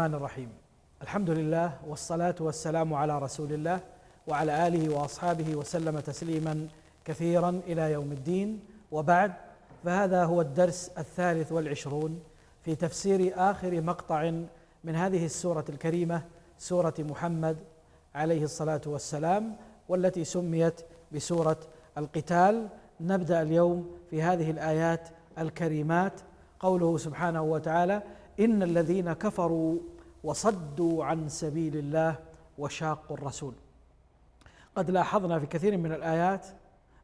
الرحمن الرحيم. الحمد لله والصلاة والسلام على رسول الله وعلى آله وأصحابه وسلم تسليما كثيرا إلى يوم الدين، وبعد، فهذا هو الدرس 23 في تفسير آخر مقطع من هذه السورة الكريمة، سورة محمد عليه الصلاة والسلام، والتي سميت بسورة القتال. نبدأ اليوم في هذه الآيات الكريمات. قوله سبحانه وتعالى: إن الذين كفروا وصدوا عن سبيل الله وشاقوا الرسول. قد لاحظنا في كثير من الآيات،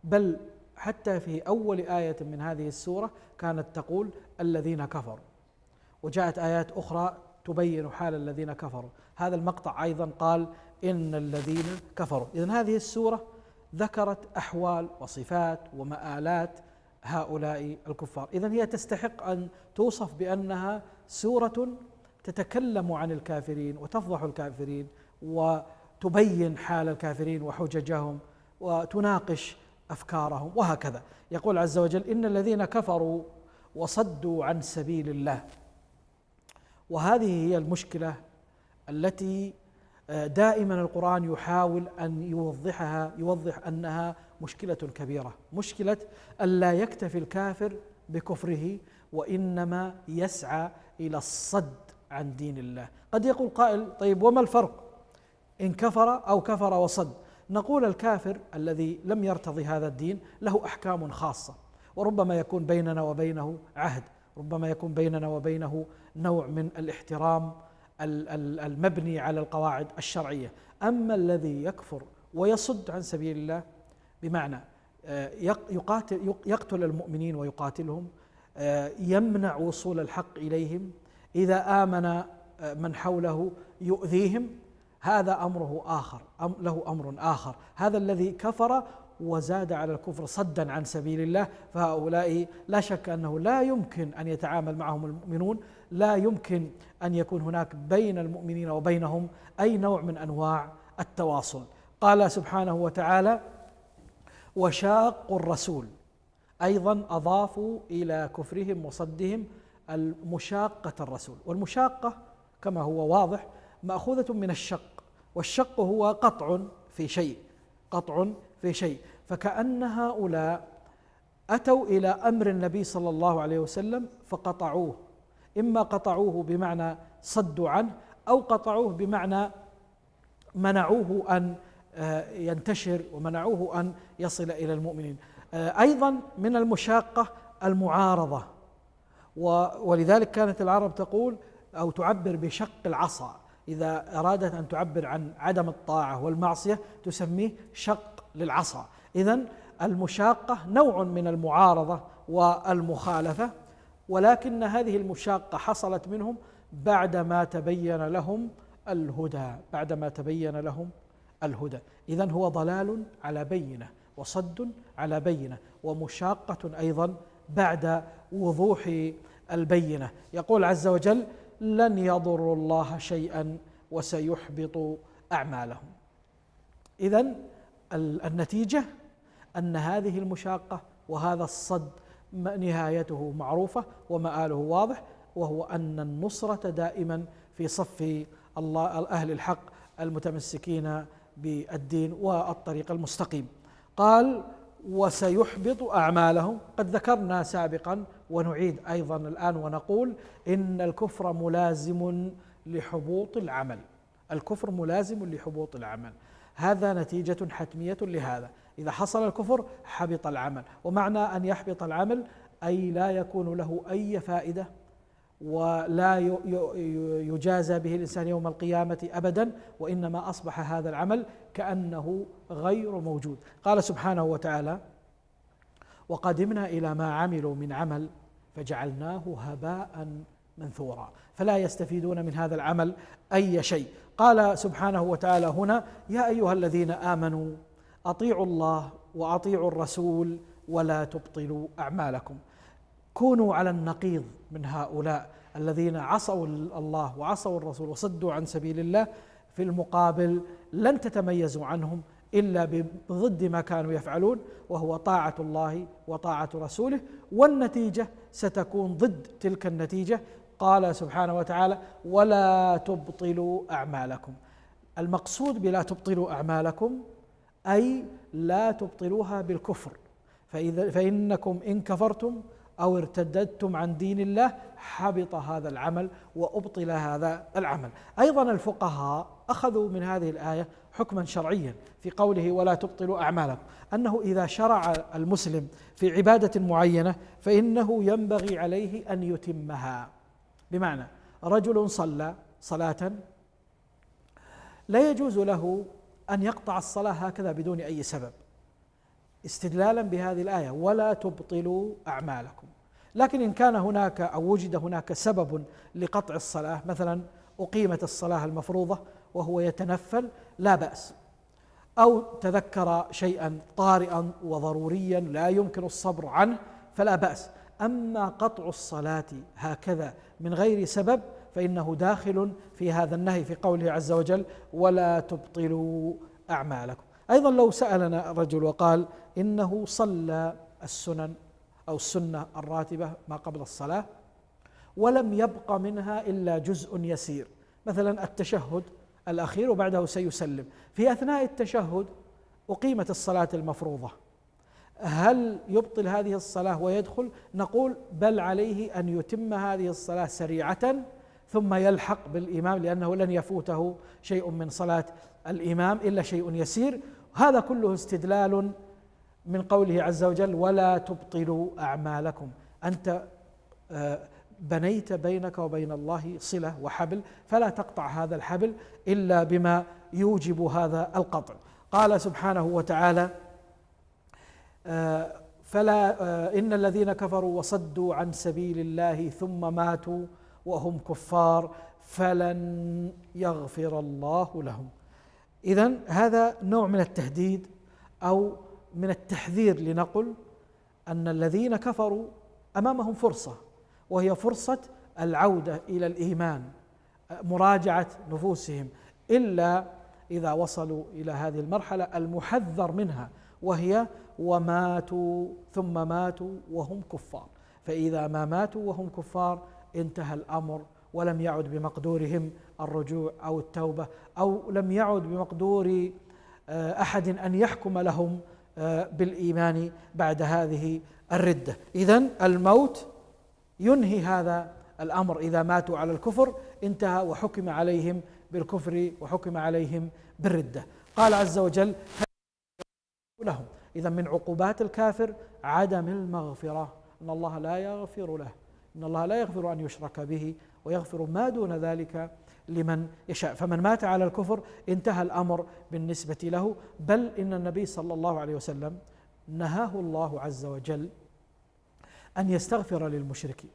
بل حتى في أول آية من هذه السورة كانت تقول الذين كفروا، وجاءت آيات أخرى تبين حال الذين كفروا. هذا المقطع أيضا قال إن الذين كفروا. إذن هذه السورة ذكرت أحوال وصفات ومآلات هؤلاء الكفار. إذن هي تستحق أن توصف بأنها سورة تتكلم عن الكافرين وتفضح الكافرين وتبين حال الكافرين وحججهم وتناقش أفكارهم وهكذا. يقول عز وجل: إن الذين كفروا وصدوا عن سبيل الله. وهذه هي المشكلة التي دائما القرآن يحاول أن يوضح أنها مشكلة كبيرة، مشكلة ألا يكتفي الكافر بكفره، وإنما يسعى إلى الصد عن دين الله. قد يقول قائل: طيب وما الفرق إن كفر أو كفر وصد؟ نقول: الكافر الذي لم يرتضي هذا الدين له أحكام خاصة، وربما يكون بيننا وبينه عهد، ربما يكون بيننا وبينه نوع من الاحترام المبني على القواعد الشرعية. أما الذي يكفر ويصد عن سبيل الله، بمعنى يقتل المؤمنين ويقاتلهم، يمنع وصول الحق إليهم، إذا آمن من حوله يؤذيهم، هذا أمره آخر، له أمر آخر. هذا الذي كفر وزاد على الكفر صدا عن سبيل الله، فهؤلاء لا شك أنه لا يمكن أن يتعامل معهم المؤمنون، لا يمكن أن يكون هناك بين المؤمنين وبينهم أي نوع من أنواع التواصل. قال سبحانه وتعالى: وشاقوا الرسول. أيضا أضافوا إلى كفرهم وصدهم المشاقة الرسول، والمشاقة كما هو واضح مأخوذة من الشق، والشق هو قطع في شيء، قطع في شيء. فكأن هؤلاء أتوا إلى أمر النبي صلى الله عليه وسلم فقطعوه، إما قطعوه بمعنى صدوا عنه، أو قطعوه بمعنى منعوه أن ينتشر ومنعوه أن يصل إلى المؤمنين. أيضا من المشاقة المعارضة، ولذلك كانت العرب تقول أو تعبر بشق العصا، إذا أرادت أن تعبر عن عدم الطاعة والمعصية تسميه شق للعصا. إذن المشاقة نوع من المعارضة والمخالفة، ولكن هذه المشاقة حصلت منهم بعدما تبين لهم الهدى، بعدما تبين لهم الهدى. إذن هو ضلال على بينة، وصد على بينة، ومشاقة أيضا بعد وضوح البينة. يقول عز وجل: لن يضروا الله شيئا وسيحبط أعمالهم. إذن النتيجة أن هذه المشاقة وهذا الصد نهايته معروفة ومآله واضح، وهو أن النصرة دائما في صف الله، أهل الحق المتمسكين بالدين والطريق المستقيم. قال: وسيحبط أعمالهم. قد ذكرنا سابقا ونعيد أيضا الآن ونقول إن الكفر ملازم لحبوط العمل، الكفر ملازم لحبوط العمل. هذا نتيجة حتمية لهذا. إذا حصل الكفر حبط العمل، ومعنى أن يحبط العمل أي لا يكون له أي فائدة، ولا يجازى به الإنسان يوم القيامة أبدا، وإنما أصبح هذا العمل كأنه غير موجود. قال سبحانه وتعالى: وقدمنا إلى ما عملوا من عمل فجعلناه هباء منثورا. فلا يستفيدون من هذا العمل أي شيء. قال سبحانه وتعالى هنا: يا أيها الذين آمنوا أطيعوا الله وأطيعوا الرسول ولا تبطلوا أعمالكم. كونوا على النقيض من هؤلاء الذين عصوا الله وعصوا الرسول وصدوا عن سبيل الله. في المقابل لن تتميزوا عنهم إلا بضد ما كانوا يفعلون، وهو طاعة الله وطاعة رسوله، والنتيجة ستكون ضد تلك النتيجة. قال سبحانه وتعالى ولا تبطلوا أعمالكم. المقصود بلا تبطلوا أعمالكم أي لا تبطلوها بالكفر، فإنكم إن كفرتم أو ارتددتم عن دين الله حبط هذا العمل وأبطل هذا العمل. أيضا الفقهاء أخذوا من هذه الآية حكما شرعيا في قوله ولا تبطلوا أعمالكم، أنه إذا شرع المسلم في عبادة معينة فإنه ينبغي عليه أن يتمها. بمعنى رجل صلى صلاة لا يجوز له أن يقطع الصلاة هكذا بدون أي سبب، استدلالا بهذه الآية ولا تبطلوا أعمالكم. لكن إن كان هناك أو وجد هناك سبب لقطع الصلاة، مثلا أقيمت الصلاة المفروضة وهو يتنفل لا بأس، أو تذكر شيئا طارئا وضروريا لا يمكن الصبر عنه فلا بأس. أما قطع الصلاة هكذا من غير سبب فإنه داخل في هذا النهي في قوله عز وجل ولا تبطلوا أعمالكم. أيضا لو سألنا رجل وقال إنه صلى السنن أو السنة الراتبة ما قبل الصلاة ولم يبق منها إلا جزء يسير، مثلا التشهد الأخير وبعده سيسلم، في أثناء التشهد أقيمت الصلاة المفروضة، هل يبطل هذه الصلاة ويدخل؟ نقول بل عليه أن يتم هذه الصلاة سريعة ثم يلحق بالإمام، لأنه لن يفوته شيء من صلاة الإمام إلا شيء يسير. هذا كله استدلال من قوله عز وجل ولا تبطلوا أعمالكم. أنت بنيت بينك وبين الله صلة وحبل، فلا تقطع هذا الحبل إلا بما يوجب هذا القطع. قال سبحانه وتعالى إن الذين كفروا وصدوا عن سبيل الله ثم ماتوا وهم كفار فلن يغفر الله لهم. إذن هذا نوع من التهديد أو من التحذير، لنقل أن الذين كفروا أمامهم فرصة، وهي فرصة العودة إلى الإيمان، مراجعة نفوسهم، إلا إذا وصلوا إلى هذه المرحلة المحذر منها، وهي وماتوا ثم ماتوا وهم كفار. فإذا ما ماتوا وهم كفار انتهى الأمر، ولم يعد بمقدورهم الرجوع أو التوبة، أو لم يعد بمقدور أحد أن يحكم لهم بالإيمان بعد هذه الردة. إذن الموت ينهي هذا الأمر، إذا ماتوا على الكفر انتهى وحكم عليهم بالكفر وحكم عليهم بالردة. قال عز وجل لهم. إذن من عقوبات الكافر عدم المغفرة، إن الله لا يغفر له، إن الله لا يغفر أن يشرك به ويغفر ما دون ذلك لمن يشاء. فمن مات على الكفر انتهى الأمر بالنسبة له، بل إن النبي صلى الله عليه وسلم نهاه الله عز وجل أن يستغفر للمشركين،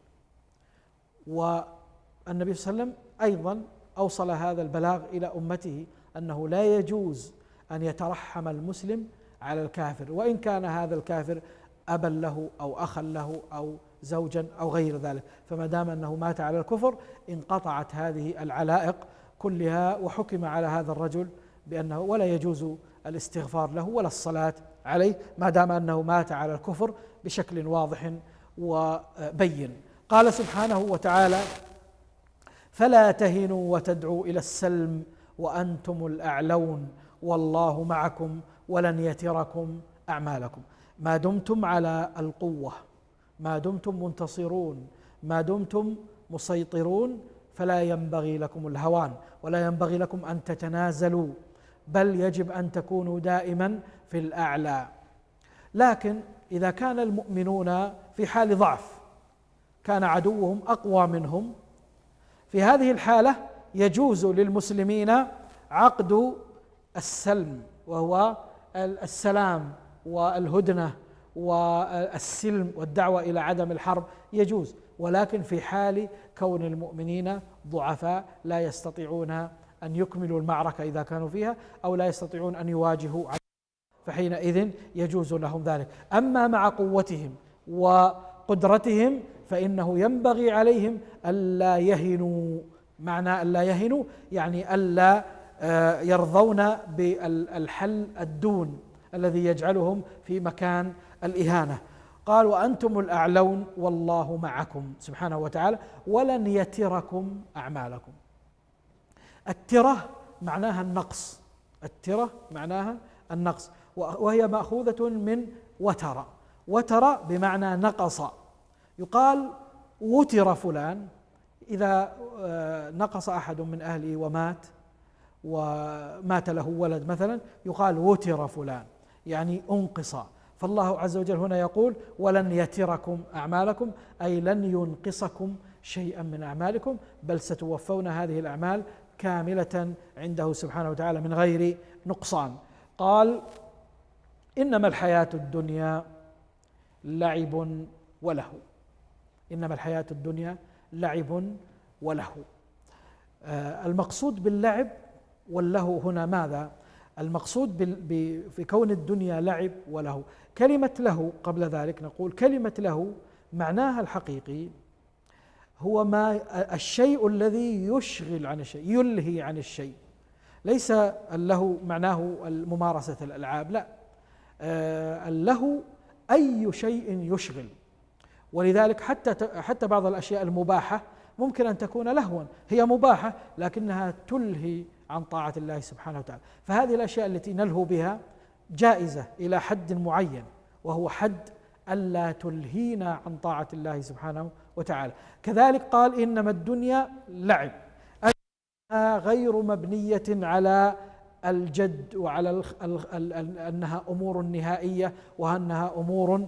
والنبي صلى الله عليه وسلم أيضا أوصل هذا البلاغ إلى أمته أنه لا يجوز أن يترحم المسلم على الكافر، وإن كان هذا الكافر أبا له أو أخا له أو زوجا أو غير ذلك، فما دام أنه مات على الكفر انقطعت هذه العلائق كلها، وحكم على هذا الرجل بأنه ولا يجوز الاستغفار له ولا الصلاة عليه ما دام أنه مات على الكفر بشكل واضح وبين. قال سبحانه وتعالى فلا تهنوا وتدعوا إلى السلم وأنتم الأعلون والله معكم ولن يتركم أعمالكم. ما دمتم على القوة، ما دمتم منتصرون، ما دمتم مسيطرون، فلا ينبغي لكم الهوان ولا ينبغي لكم أن تتنازلوا، بل يجب أن تكونوا دائما في الأعلى. لكن إذا كان المؤمنون في حال ضعف، كان عدوهم أقوى منهم، في هذه الحالة يجوز للمسلمين عقد السلم، وهو السلام والهدنة والسلم والدعوة إلى عدم الحرب يجوز، ولكن في حال كون المؤمنين ضعفاء لا يستطيعون أن يكملوا المعركة إذا كانوا فيها، أو لا يستطيعون أن يواجهوا، فحينئذ يجوز لهم ذلك. أما مع قوتهم وقدرتهم فإنه ينبغي عليهم ألا يهنوا. معنى ألا يهنوا يعني ألا يرضون بالحل الدون الذي يجعلهم في مكان الإهانة. قال وأنتم الأعلون والله معكم سبحانه وتعالى ولن يتركم أعمالكم. الترة معناها النقص، الترة معناها النقص، وهي مأخوذة من وتر، وتر بمعنى نقص. يقال وتر فلان إذا نقص أحد من أهله ومات له ولد مثلا، يقال وتر فلان يعني أنقص. فالله عز وجل هنا يقول ولن يتركم أعمالكم، أي لن ينقصكم شيئا من أعمالكم، بل ستوفون هذه الأعمال كاملة عنده سبحانه وتعالى من غير نقصان. قال إنما الحياة الدنيا لعب ولهو، إنما الحياة الدنيا لعب ولهو. المقصود باللعب واللهو هنا ماذا؟ المقصود في كون الدنيا لعب ولهو، كلمة له قبل ذلك نقول كلمة له معناها الحقيقي هو ما الشيء الذي يشغل عن الشيء، يلهي عن الشيء. ليس اللهو معناه ممارسة الألعاب، لا، اللهو أي شيء يشغل. ولذلك حتى بعض الأشياء المباحة ممكن أن تكون لهوا، هي مباحة لكنها تلهي عن طاعة الله سبحانه وتعالى. فهذه الأشياء التي نلهو بها جائزة إلى حد معين، وهو حد ألا تلهينا عن طاعة الله سبحانه وتعالى. كذلك قال إنما الدنيا لعب، غير مبنية على الجد وعلى أنها أمور نهائية وأنها أمور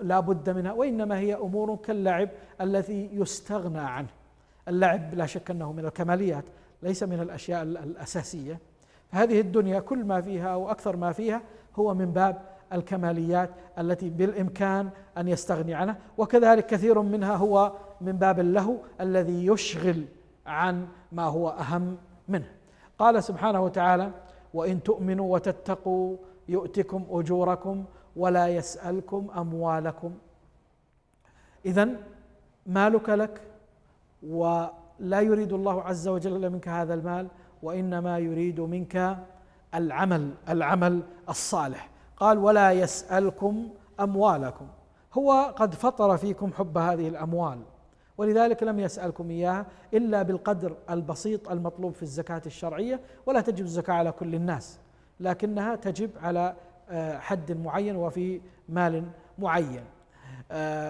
لا بد منها، وإنما هي أمور كاللعب الذي يستغنى عنه. اللعب لا شك أنه من الكماليات، ليس من الأشياء الأساسية. فهذه الدنيا كل ما فيها أو أكثر ما فيها هو من باب الكماليات التي بالإمكان أن يستغني عنها، وكذلك كثير منها هو من باب اللهو الذي يشغل عن ما هو أهم منه. قال سبحانه وتعالى وإن تؤمنوا وتتقوا يؤتكم أجوركم ولا يسألكم أموالكم. إذن مالك لك، ولا يريد الله عز وجل منك هذا المال، وإنما يريد منك العمل الصالح. قال ولا يسألكم أموالكم، هو قد فطر فيكم حب هذه الأموال، ولذلك لم يسألكم إياها إلا بالقدر البسيط المطلوب في الزكاة الشرعية. ولا تجب الزكاة على كل الناس، لكنها تجب على حد معين وفي مال معين.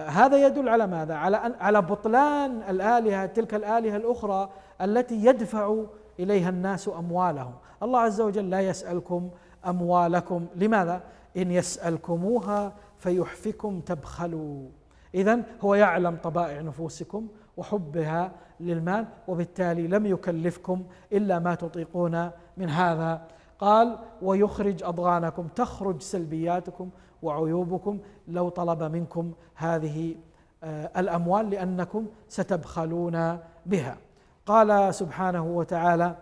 هذا يدل على ماذا؟ على بطلان الآلهة، تلك الآلهة الأخرى التي يدفع إليها الناس أموالهم. الله عز وجل لا يسألكم أموالكم، لماذا؟ إن يسألكموها فيحفكم تبخلوا. إذن هو يعلم طبائع نفوسكم وحبها للمال، وبالتالي لم يكلفكم إلا ما تطيقون من هذا. قال ويخرج أضغانكم، تخرج سلبياتكم وعيوبكم لو طلب منكم هذه الأموال لأنكم ستبخلون بها. قال سبحانه وتعالى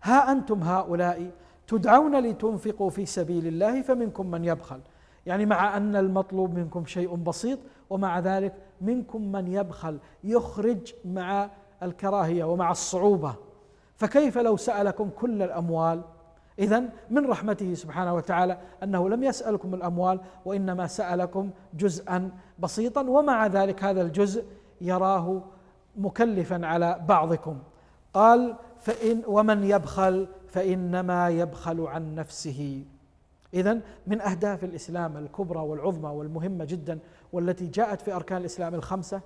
ها أنتم هؤلاء تدعون لتنفقوا في سبيل الله فمنكم من يبخل، يعني مع أن المطلوب منكم شيء بسيط ومع ذلك منكم من يبخل، يخرج مع الكراهية ومع الصعوبة. فكيف لو سألكم كل الأموال؟ إذن من رحمته سبحانه وتعالى أنه لم يسألكم الأموال، وإنما سألكم جزءا بسيطا، ومع ذلك هذا الجزء يراه مكلفا على بعضكم. قال ومن يبخل فإنما يبخل عن نفسه. إذن من أهداف الإسلام الكبرى والعظمى والمهمة جدا، والتي جاءت في أركان الإسلام الخمسة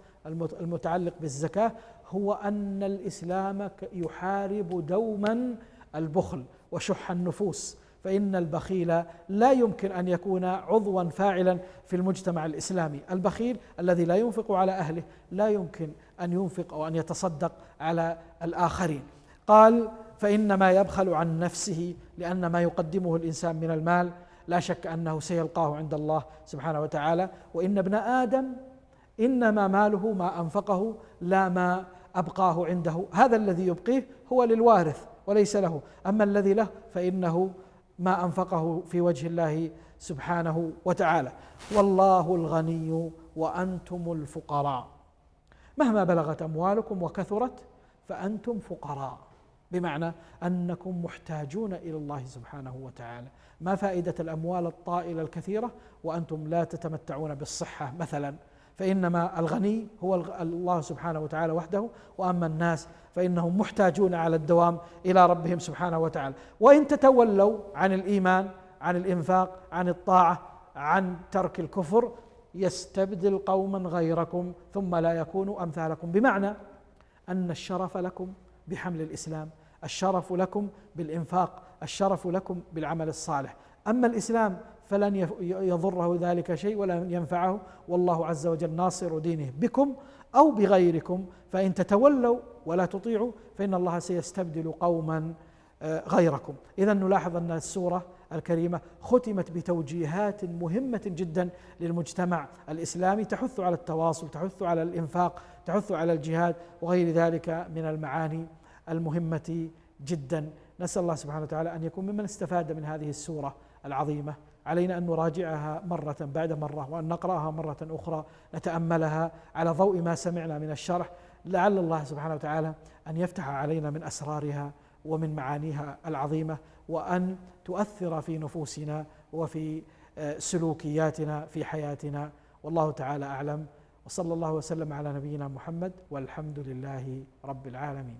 المتعلق بالزكاة، هو أن الإسلام يحارب دوما البخل وشح النفوس. فإن البخيل لا يمكن أن يكون عضوا فاعلا في المجتمع الإسلامي. البخيل الذي لا ينفق على أهله لا يمكن أن ينفق أو أن يتصدق على الآخرين. قال فإنما يبخل عن نفسه، لأن ما يقدمه الإنسان من المال لا شك أنه سيلقاه عند الله سبحانه وتعالى. وإن ابن آدم إنما ماله ما أنفقه لا ما أبقاه عنده، هذا الذي يبقيه هو للوارث وليس له، أما الذي له فإنه ما أنفقه في وجه الله سبحانه وتعالى. والله الغني وأنتم الفقراء، مهما بلغت أموالكم وكثرت فأنتم فقراء. بمعنى أنكم محتاجون إلى الله سبحانه وتعالى. ما فائدة الأموال الطائلة الكثيرة وأنتم لا تتمتعون بالصحة مثلا؟ فإنما الغني هو الله سبحانه وتعالى وحده، وأما الناس فإنهم محتاجون على الدوام إلى ربهم سبحانه وتعالى. وإن تتولوا عن الإيمان، عن الإنفاق، عن الطاعة، عن ترك الكفر، يستبدل قوما غيركم ثم لا يكونوا أمثالكم. بمعنى أن الشرف لكم بحمل الإسلام، الشرف لكم بالإنفاق، الشرف لكم بالعمل الصالح. أما الإسلام فلن يضره ذلك شيء ولن ينفعه، والله عز وجل ناصر دينه بكم أو بغيركم. فإن تتولوا ولا تطيعوا فإن الله سيستبدل قوما غيركم. إذا نلاحظ أن السورة الكريمة ختمت بتوجيهات مهمة جدا للمجتمع الإسلامي، تحث على التواصل، تحث على الإنفاق، تحث على الجهاد وغير ذلك من المعاني المهمة جدا. نسأل الله سبحانه وتعالى أن يكون ممن استفاد من هذه السورة العظيمة. علينا أن نراجعها مرة بعد مرة، وأن نقرأها مرة أخرى، نتأملها على ضوء ما سمعنا من الشرح، لعل الله سبحانه وتعالى أن يفتح علينا من أسرارها ومن معانيها العظيمة، وأن تؤثر في نفوسنا وفي سلوكياتنا في حياتنا. والله تعالى أعلم، وصلى الله وسلم على نبينا محمد، والحمد لله رب العالمين.